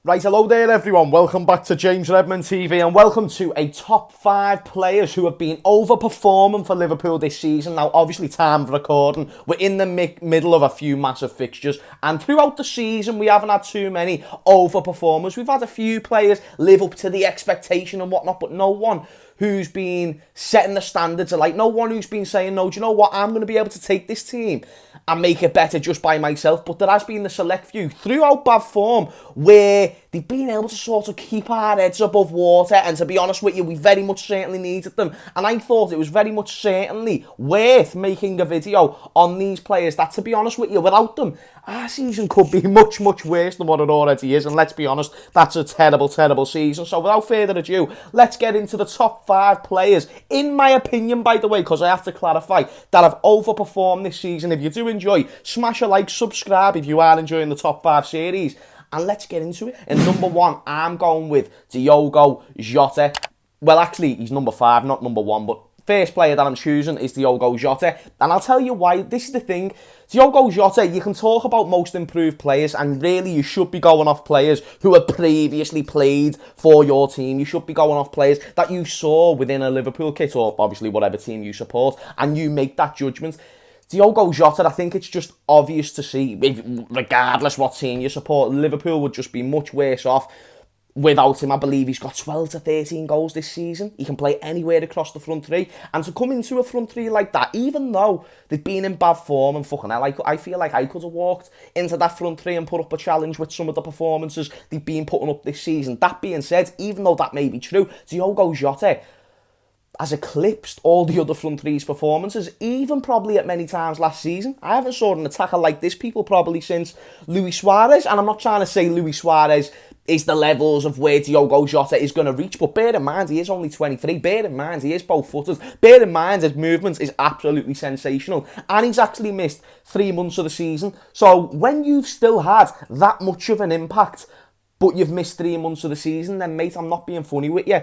Right, hello there everyone, welcome back to James Redmond TV and welcome to a top 5 players who have been overperforming for Liverpool this season. Now obviously time for recording, we're in the middle of a few massive fixtures and throughout the season we haven't had too many overperformers. We've had a few players live up to the expectation and whatnot, but no one who's been setting the standards alike, no one who's been saying, no, do you know what, I'm going to be able to take this team and make it better just by myself. But there has been the select few throughout bad form where they've been able to sort of keep our heads above water, and to be honest with you, we very much certainly needed them. And I thought it was very much certainly worth making a video on these players that, to be honest with you, without them, our season could be much, much worse than what it already is. And let's be honest, that's a terrible, terrible season. So without further ado, let's get into the top 5 players, in my opinion, by the way, because I have to clarify, that have overperformed this season. If you do enjoy, smash a like, subscribe if you are enjoying the top 5 series, and let's get into it. And number 1, I'm going with Diogo Jota. Well, actually, he's number 5, not number 1, but first player that I'm choosing is Diogo Jota, and I'll tell you why. This is the thing. Diogo Jota, you can talk about most improved players, and really you should be going off players who have previously played for your team. You should be going off players that you saw within a Liverpool kit, or obviously whatever team you support, and you make that judgment. Diogo Jota, I think it's just obvious to see, regardless what team you support, Liverpool would just be much worse off without him. I believe he's got 12 to 13 goals this season. He can play anywhere across the front three. And to come into a front three like that, even though they've been in bad form and fucking hell, I feel like I could have walked into that front three and put up a challenge with some of the performances they've been putting up this season. That being said, even though that may be true, Diogo Jota has eclipsed all the other front three's performances, even probably at many times last season. I haven't saw an attacker like this, people, probably since Luis Suarez, and I'm not trying to say Luis Suarez is the levels of where Diogo Jota is going to reach, but bear in mind he is only 23, bear in mind he is both-footed, bear in mind his movement is absolutely sensational, and he's actually missed 3 months of the season. So when you've still had that much of an impact, but you've missed 3 months of the season, then mate, I'm not being funny with you.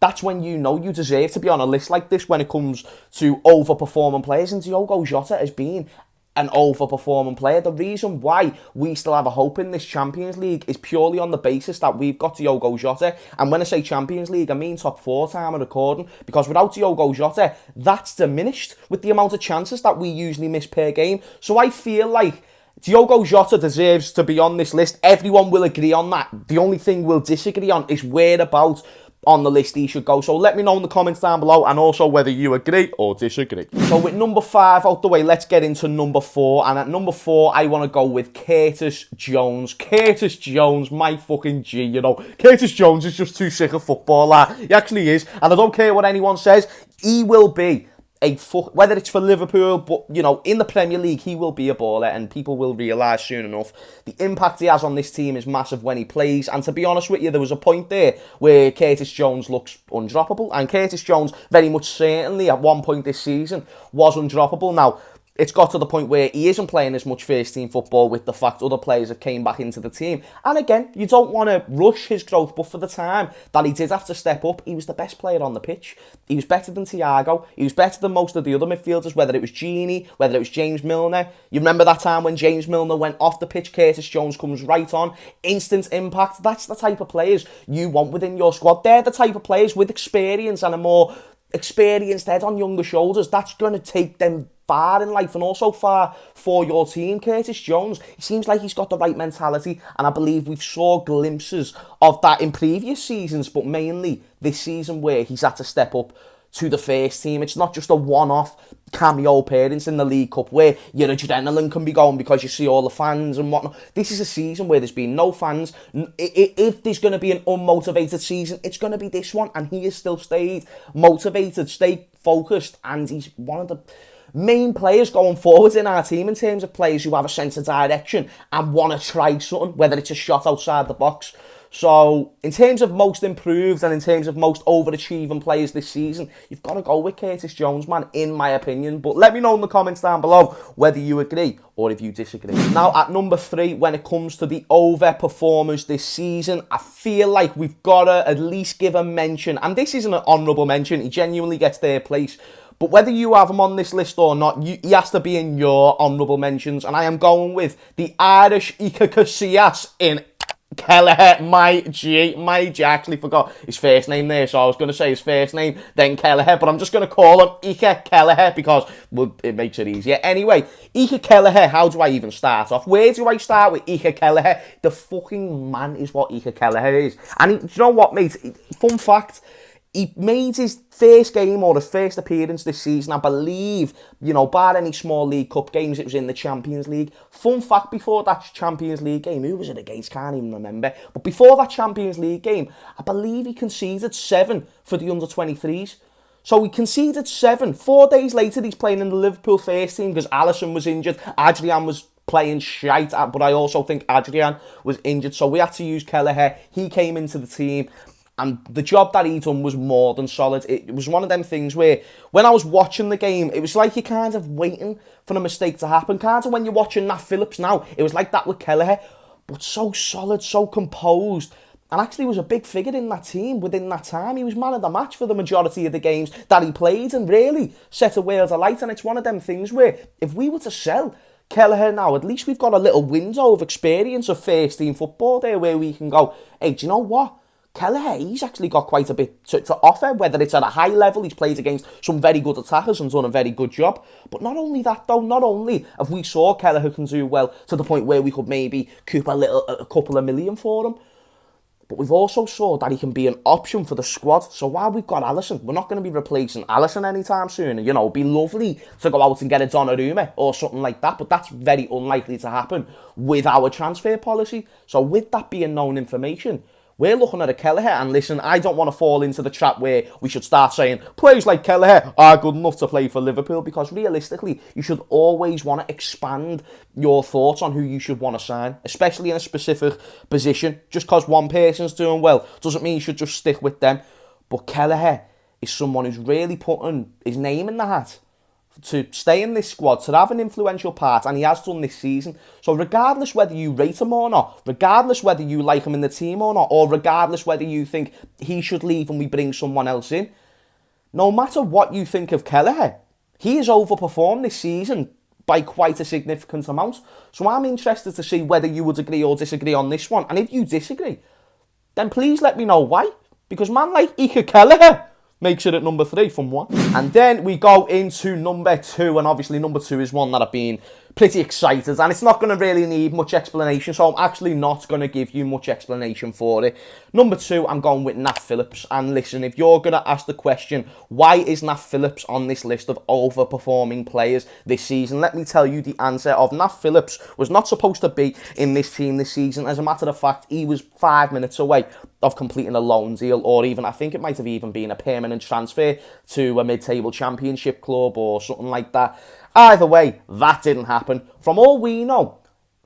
That's when you know you deserve to be on a list like this when it comes to overperforming players, and Diogo Jota has been an overperforming player. The reason why we still have a hope in this Champions League is purely on the basis that we've got Diogo Jota, and when I say Champions League, I mean top 4 time of recording, because without Diogo Jota, that's diminished with the amount of chances that we usually miss per game. So I feel like Diogo Jota deserves to be on this list. Everyone will agree on that. The only thing we'll disagree on is whereabouts on the list he should go. So let me know in the comments down below, and also whether you agree or disagree. So with number 5 out the way, let's get into number 4. And at number 4, I want to go with Curtis Jones. Curtis Jones, my fucking G, you know. Curtis Jones is just too sick of football, that. He actually is. And I don't care what anyone says, he will be whether it's for Liverpool, but, you know, in the Premier League, he will be a baller, and people will realise soon enough the impact he has on this team is massive when he plays. And to be honest with you, there was a point there where Curtis Jones looks undroppable, and Curtis Jones very much certainly at one point this season was undroppable. Now, it's got to the point where he isn't playing as much first-team football with the fact other players have came back into the team. And again, you don't want to rush his growth, but for the time that he did have to step up, he was the best player on the pitch. He was better than Thiago. He was better than most of the other midfielders, whether it was Gini, whether it was James Milner. You remember that time when James Milner went off the pitch, Curtis Jones comes right on, instant impact. That's the type of players you want within your squad. They're the type of players with experience and a more experienced head on younger shoulders. That's going to take them far in life, and also far for your team. Curtis Jones, he seems like he's got the right mentality, and I believe we've saw glimpses of that in previous seasons, but mainly this season where he's had to step up to the first team. It's not just a one-off cameo appearance in the League Cup where your adrenaline can be going because you see all the fans and whatnot. This is a season where there's been no fans. If there's going to be an unmotivated season, it's going to be this one, and he has still stayed motivated, stayed focused, and he's one of the main players going forward in our team in terms of players who have a sense of direction and want to try something, whether it's a shot outside the box. So, in terms of most improved and in terms of most overachieving players this season, you've got to go with Curtis Jones, man, in my opinion. But let me know in the comments down below whether you agree or if you disagree. Now, at number 3, when it comes to the overperformers this season, I feel like we've got to at least give a mention. And this isn't an honourable mention, he genuinely gets their place. But whether you have him on this list or not, he has to be in your honourable mentions. And I am going with the Irish Iker Casillas in Kelleher, my G. I actually forgot his first name there, so I was going to say his first name, then Kelleher, but I'm just going to call him Ike Kelleher because, well, it makes it easier. Anyway, Ike Kelleher, how do I even start off? Where do I start with Ike Kelleher? The fucking man is what Ike Kelleher is. And you know what, mate? Fun fact, he made his first game or his first appearance this season, I believe, bar any small League Cup games, it was in the Champions League. Fun fact, before that Champions League game, who was it against? Can't even remember. But before that Champions League game, I believe he conceded 7 for the under-23s. So he conceded 7. 4 days later, he's playing in the Liverpool first team because Alisson was injured. Adrian was playing shite, but I also think Adrian was injured. So we had to use Kelleher. He came into the team. And the job that he done was more than solid. It was one of them things where, when I was watching the game, it was like you're kind of waiting for a mistake to happen. Kind of when you're watching Nat Phillips now, it was like that with Kelleher. But so solid, so composed. And actually was a big figure in that team within that time. He was man of the match for the majority of the games that he played and really set a world alight. And it's one of them things where, if we were to sell Kelleher now, at least we've got a little window of experience of first team football there where we can go, hey, do you know what? Kelleher, he's actually got quite a bit to offer, whether it's at a high level, he's played against some very good attackers and done a very good job. But not only that though, not only have we saw Kelleher can do well to the point where we could maybe coop a couple of million for him, but we've also saw that he can be an option for the squad. So while we've got Alisson, we're not going to be replacing Alisson anytime soon. It'd be lovely to go out and get a Donnarumma or something like that, but that's very unlikely to happen with our transfer policy. So with that being known information, we're looking at a Kelleher, and listen, I don't want to fall into the trap where we should start saying players like Kelleher are good enough to play for Liverpool, because realistically, you should always want to expand your thoughts on who you should want to sign, especially in a specific position. Just because one person's doing well doesn't mean you should just stick with them. But Kelleher is someone who's really putting his name in the hat to stay in this squad, to have an influential part, and he has done this season. So regardless whether you rate him or not, regardless whether you like him in the team or not, or regardless whether you think he should leave and we bring someone else in, no matter what you think of Kelleher, he has overperformed this season by quite a significant amount. So I'm interested to see whether you would agree or disagree on this one. And if you disagree, then please let me know why. Because man like Ike Kelleher makes it at number 3 from 1. And then we go into number 2, and obviously number 2 is one that I've been pretty excited, and it's not going to really need much explanation, so I'm actually not going to give you much explanation for it. Number 2, I'm going with Nat Phillips. And listen, if you're going to ask the question, why is Nat Phillips on this list of overperforming players this season, let me tell you the answer of Nat Phillips was not supposed to be in this team this season. As a matter of fact, he was 5 minutes away of completing a loan deal, or even, I think it might have even been a permanent transfer to a mid-table championship club or something like that. Either way, that didn't happen. From all we know,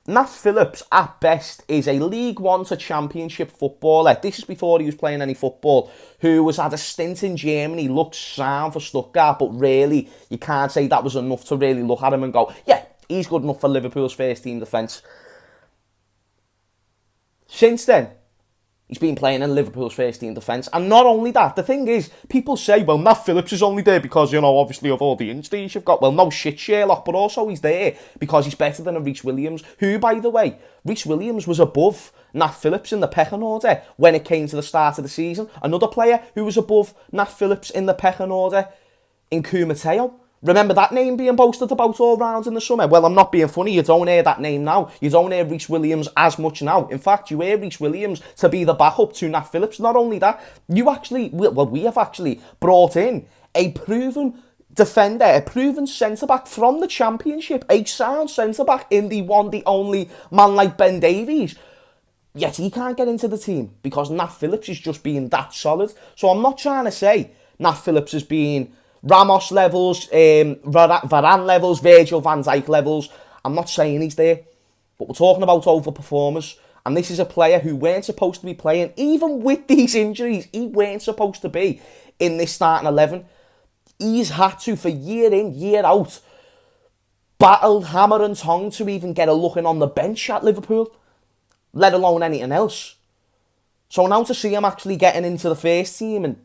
Nat Phillips, at best, is a League One to Championship footballer. This is before he was playing any football, who was had a stint in Germany, looked sound for Stuttgart, but really, you can't say that was enough to really look at him and go, yeah, he's good enough for Liverpool's first team defence. Since then, he's been playing in Liverpool's first team defence. And not only that, the thing is, people say, well, Nat Phillips is only there because, obviously of all the injuries you've got. Well, no shit, Sherlock, but also he's there because he's better than a Reece Williams, who, by the way, Reece Williams was above Nat Phillips in the pecking order when it came to the start of the season. Another player who was above Nat Phillips in the pecking order, in Mateo. Remember that name being boasted about all round in the summer? Well, I'm not being funny. You don't hear that name now. You don't hear Reece Williams as much now. In fact, you hear Reece Williams to be the backup to Nat Phillips. Not only that, we have actually brought in a proven defender, a proven centre-back from the Championship, a sound centre-back in the one, the only man like Ben Davies. Yet he can't get into the team because Nat Phillips is just being that solid. So I'm not trying to say Nat Phillips is being Ramos levels, Varane levels, Virgil van Dijk levels. I'm not saying he's there, but we're talking about overperformers. And this is a player who weren't supposed to be playing, even with these injuries. He weren't supposed to be in this starting 11. He's had to, for year in, year out, battle hammer and tongue to even get a look in on the bench at Liverpool, let alone anything else. So now to see him actually getting into the first team and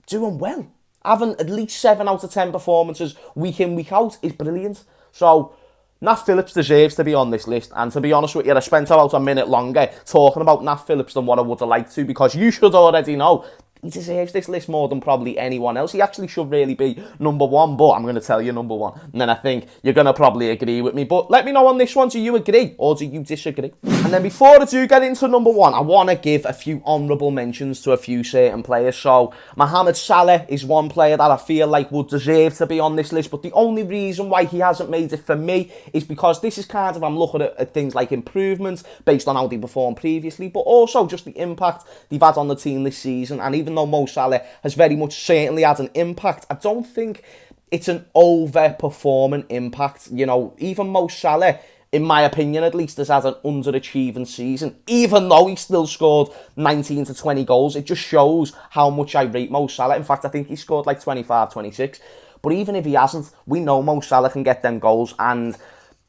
doing well, having at least 7 out of 10 performances week in, week out is brilliant. So Nat Phillips deserves to be on this list, and to be honest with you, I spent about a minute longer talking about Nat Phillips than what I would have liked to, because you should already know he deserves this list more than probably anyone else. He actually should really be number one, but I'm going to tell you number one, and then I think you're going to probably agree with me. But let me know on this one, do you agree or do you disagree? And then before I do get into number one, I want to give a few honourable mentions to a few certain players. So Mohamed Salah is one player that I feel like would deserve to be on this list, but the only reason why he hasn't made it for me is because this is kind of, I'm looking at things like improvements based on how they performed previously, but also just the impact they've had on the team this season. And even though Mo Salah has very much certainly had an impact, I don't think it's an over-performing impact. You know, even Mo Salah, in my opinion at least, has had an underachieving season. Even though he still scored 19 to 20 goals, it just shows how much I rate Mo Salah. In fact, I think he scored like 25, 26. But even if he hasn't, we know Mo Salah can get them goals, and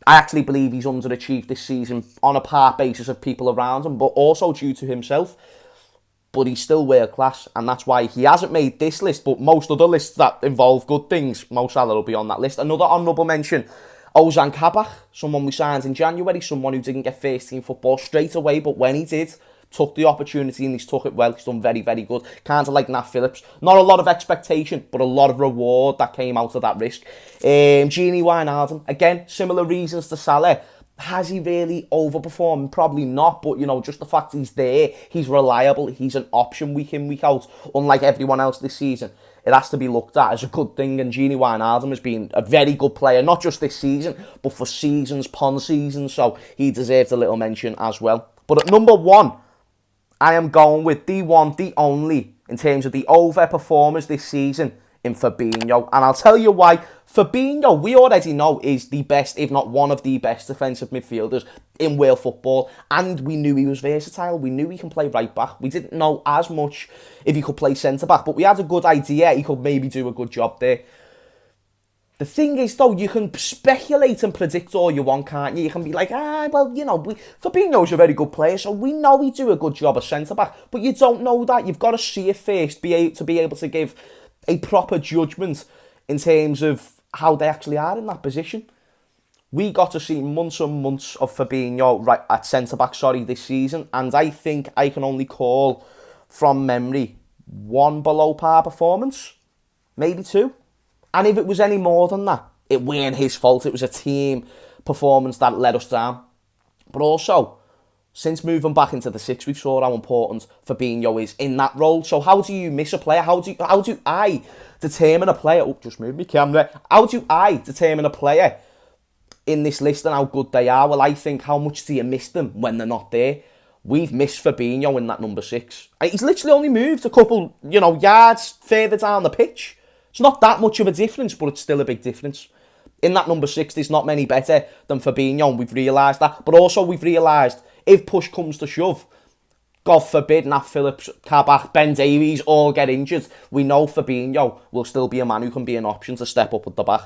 I actually believe he's underachieved this season on a part basis of people around him, but also due to himself. But he's still world class, and that's why he hasn't made this list, but most other lists that involve good things, Mo Salah will be on that list. Another honourable mention, Ozan Kabak, someone we signed in January, someone who didn't get first team football straight away, but when he did, took the opportunity and he's took it well. He's done very, very good. Kind of like Nat Phillips. Not a lot of expectation, but a lot of reward that came out of that risk. Gini Wijnaldum, again, similar reasons to Salah. Has he really overperformed? Probably not, but, you know, just the fact he's there, he's reliable, he's an option week in, week out, unlike everyone else this season. It has to be looked at as a good thing, and Gini Wijnaldum has been a very good player, not just this season, but for seasons, pon seasons, so he deserves a little mention as well. But at number one, I am going with the one, the only, in terms of the overperformers this season, in Fabinho. And I'll tell you why. Fabinho, we already know, is the best, if not one of the best defensive midfielders in world football. And we knew he was versatile. We knew he can play right back. We didn't know as much if he could play centre back, but we had a good idea he could maybe do a good job there. The thing is, though, you can speculate and predict all you want, can't you? You can be like, well, you know, Fabinho's a very good player, so we know he'd do a good job as centre-back. But you don't know that. You've got to see it first to be able to give a proper judgment in terms of how they actually are in that position. We got to see months and months of Fabinho right at centre-back, this season, and I think I can only call, from memory, one below par performance, maybe two. And if it was any more than that, it weren't his fault. It was a team performance that let us down. But also, since moving back into the six, we saw how important Fabinho is in that role. So how do you miss a player? How do I determine a player? Oh, just moved my camera. How do I determine a player in this list and how good they are? Well, I think, how much do you miss them when they're not there? We've missed Fabinho in that number 6. He's literally only moved a couple, yards further down the pitch. It's not that much of a difference, but it's still a big difference. In that number 6, there's not many better than Fabinho, and we've realised that. But also we've realised, if push comes to shove, God forbid, Nat Phillips, Kabak, Ben Davies all get injured, we know Fabinho will still be a man who can be an option to step up at the back.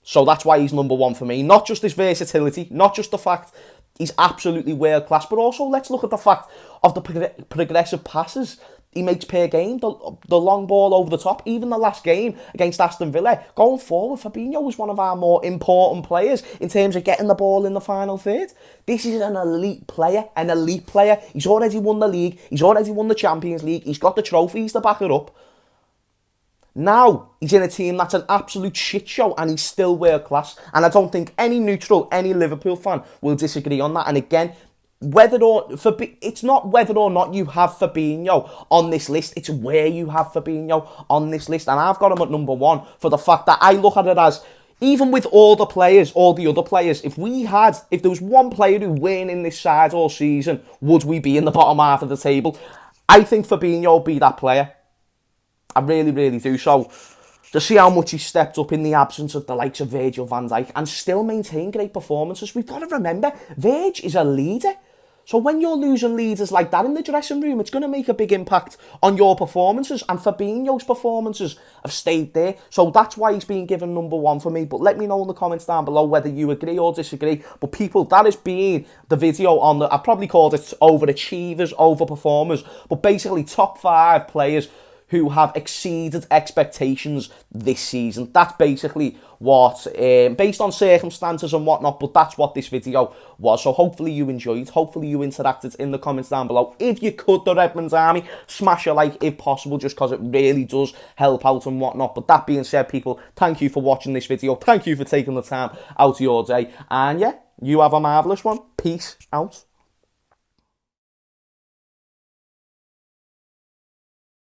So that's why he's number 1 for me. Not just his versatility, not just the fact he's absolutely world class, but also let's look at the fact of the progressive passes he makes per game, the long ball over the top. Even the last game against Aston Villa, going forward, Fabinho was one of our more important players in terms of getting the ball in the final third. This is an elite player, He's already won the league, he's already won the Champions League, he's got the trophies to back it up. Now, he's in a team that's an absolute shit show, and he's still world class. And I don't think any neutral, any Liverpool fan will disagree on that. And again, it's not whether or not you have Fabinho on this list, it's where you have Fabinho on this list. And I've got him at number 1 for the fact that I look at it as, even with all the other players, if there was one player who weren't in this side all season, would we be in the bottom half of the table? I think Fabinho will be that player. I really, really do. So, to see how much he's stepped up in the absence of the likes of Virgil van Dijk and still maintain great performances, we've got to remember, Virg is a leader. So when you're losing leaders like that in the dressing room, it's going to make a big impact on your performances. And Fabinho's performances have stayed there. So that's why he's been given number 1 for me. But let me know in the comments down below whether you agree or disagree. But people, that has been the video on I've probably called it overachievers, overperformers. But basically top 5 players who have exceeded expectations this season. That's basically what, based on circumstances and whatnot, but that's what this video was. So hopefully you enjoyed, hopefully you interacted in the comments down below. If you could, the Redmond Army, smash a like if possible, just because it really does help out and whatnot. But that being said, people, thank you for watching this video. Thank you for taking the time out of your day. And yeah, you have a marvellous one. Peace out.